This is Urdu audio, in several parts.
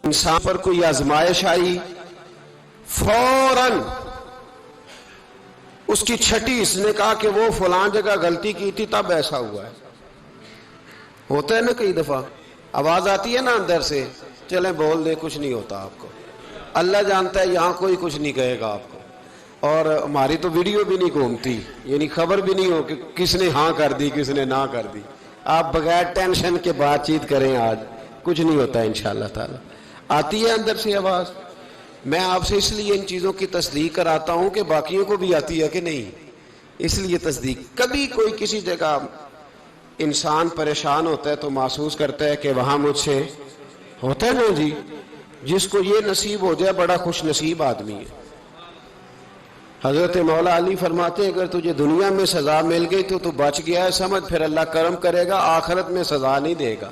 انسان پر کوئی آزمائش آئی، فوراً اس کی چھٹی اس نے کہا کہ وہ فلان جگہ غلطی کی تھی تب ایسا ہوا ہے. ہوتا ہے نا کئی دفعہ آواز آتی ہے نا اندر سے، چلیں بول دیں کچھ نہیں ہوتا آپ کو. اللہ جانتا ہے یہاں کوئی کچھ نہیں کہے گا آپ کو، اور ہماری تو ویڈیو بھی نہیں گھومتی، یعنی خبر بھی نہیں ہو کہ کس نے ہاں کر دی کس نے نہ کر دی. آپ بغیر ٹینشن کے بات چیت کریں، آج کچھ نہیں ہوتا انشاءاللہ تعالی. آتی ہے اندر سے آواز. میں آپ سے اس لیے ان چیزوں کی تصدیق کراتا ہوں کہ باقیوں کو بھی آتی ہے کہ نہیں، اس لیے تصدیق. کبھی کوئی کسی جگہ انسان پریشان ہوتا ہے تو محسوس کرتا ہے کہ وہاں مجھ سے ہوتا ہے نا جی، جس کو یہ نصیب ہو جائے بڑا خوش نصیب آدمی ہے. حضرت مولا علی فرماتے ہیں اگر تجھے دنیا میں سزا مل گئی تو بچ گیا ہے، سمجھ پھر اللہ کرم کرے گا، آخرت میں سزا نہیں دے گا.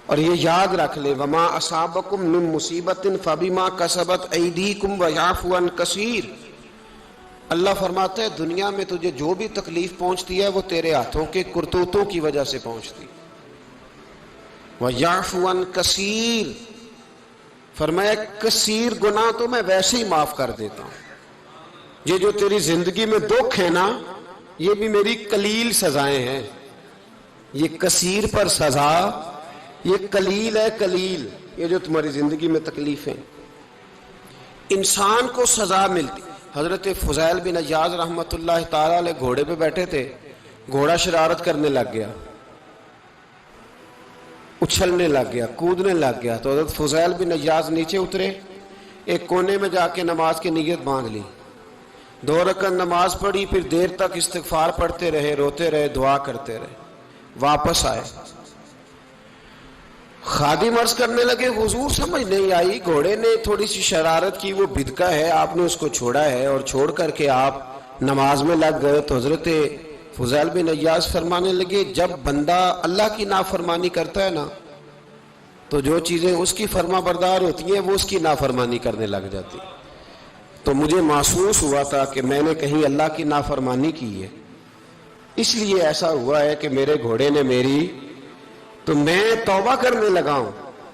اور یہ یاد رکھ لے، وما اصابکم من مصیبت فبما کسبت ایدیکم ویعفو عن کثیر. اللہ فرماتا ہے دنیا میں تجھے جو بھی تکلیف پہنچتی ہے وہ تیرے ہاتھوں کے کرتوتوں کی وجہ سے پہنچتی. ویعفو عن کثیر، فرمایا کثیر گناہ تو میں ویسے ہی معاف کر دیتا ہوں. یہ جو تیری زندگی میں دکھ ہے نا، یہ بھی میری قلیل سزائیں ہیں. یہ کثیر پر سزا، یہ قلیل ہے قلیل. یہ جو تمہاری زندگی میں تکلیفیں، انسان کو سزا ملتی. حضرت فضیل بن عیاض رحمۃ اللہ تعالی علیہ گھوڑے پہ بیٹھے تھے، گھوڑا شرارت کرنے لگ گیا، اچھلنے لگ گیا، کودنے لگ گیا. تو حضرت فضیل بن عیاض نیچے اترے، ایک کونے میں جا کے نماز کی نیت باندھ لی، 2 رکعت نماز پڑھی، پھر دیر تک استغفار پڑھتے رہے، روتے رہے، دعا کرتے رہے. واپس آئے، خادم عرض کرنے لگے حضور سمجھ نہیں آئی، گھوڑے نے تھوڑی سی شرارت کی، وہ بدکا ہے، آپ نے اس کو چھوڑا ہے اور چھوڑ کر کے آپ نماز میں لگ گئے. تو حضرت فضیل بن عیاض فرمانے لگے جب بندہ اللہ کی نافرمانی کرتا ہے نا تو جو چیزیں اس کی فرما بردار ہوتی ہیں وہ اس کی نافرمانی کرنے لگ جاتی. تو مجھے محسوس ہوا تھا کہ میں نے کہیں اللہ کی نافرمانی کی ہے، اس لیے ایسا ہوا ہے کہ میرے گھوڑے نے میری، تو میں توبہ کرنے لگا ہوں.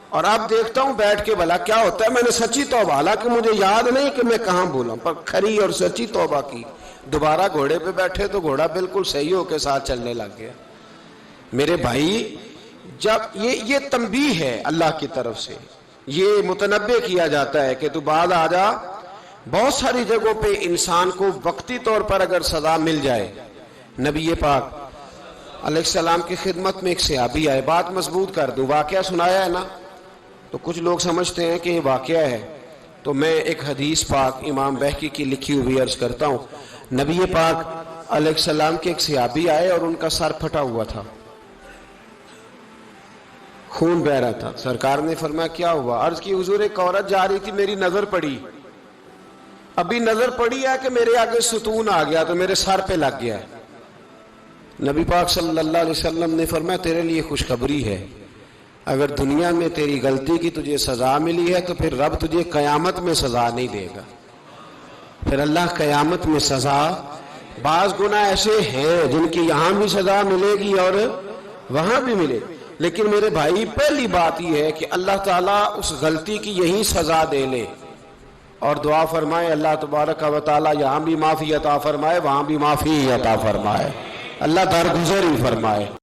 اور اب دیکھتا ہوں بیٹھ کے بھلا کیا ہوتا ہے. میں نے سچی توبہ، حالانکہ مجھے یاد نہیں کہ میں کہاں بولا، پر کھری اور سچی توبہ کی. دوبارہ گھوڑے پہ بیٹھے تو گھوڑا بالکل صحیح ہو کے ساتھ چلنے لگ گیا. میرے بھائی، جب یہ تنبیہ ہے اللہ کی طرف سے، یہ متنبہ کیا جاتا ہے کہ تو بعد آ جا. بہت ساری جگہوں پہ انسان کو وقتی طور پر اگر سزا مل جائے، نبی پاک علیہ السلام کی خدمت میں ایک صحابی آئے، بات مضبوط کر دوں، واقعہ سنایا ہے نا تو کچھ لوگ سمجھتے ہیں کہ یہ واقعہ ہے، تو میں ایک حدیث پاک امام بہقی کی لکھی ہوئی عرض کرتا ہوں. نبی پاک علیہ السلام کے ایک صحابی آئے اور ان کا سر پھٹا ہوا تھا، خون بہ رہا تھا. سرکار نے فرمایا کیا ہوا؟ عرض کی حضور ایک عورت جا رہی تھی، میری نظر پڑی، ابھی نظر پڑی ہے کہ میرے آگے ستون آ گیا تو میرے سر پہ لگ گیا ہے. نبی پاک صلی اللہ علیہ وسلم نے فرمایا تیرے لیے خوشخبری ہے، اگر دنیا میں تیری غلطی کی تجھے سزا ملی ہے تو پھر رب تجھے قیامت میں سزا نہیں دے گا. پھر اللہ قیامت میں سزا، بعض گناہ ایسے ہیں جن کی یہاں بھی سزا ملے گی اور وہاں بھی ملے گی، لیکن میرے بھائی پہلی بات یہ ہے کہ اللہ تعالیٰ اس غلطی کی یہی سزا دے لے. اور دعا فرمائے اللہ تبارک و تعالیٰ یہاں بھی معافی عطا فرمائے، وہاں بھی معافی عطا فرمائے، اللہ درگزر ہی فرمائے.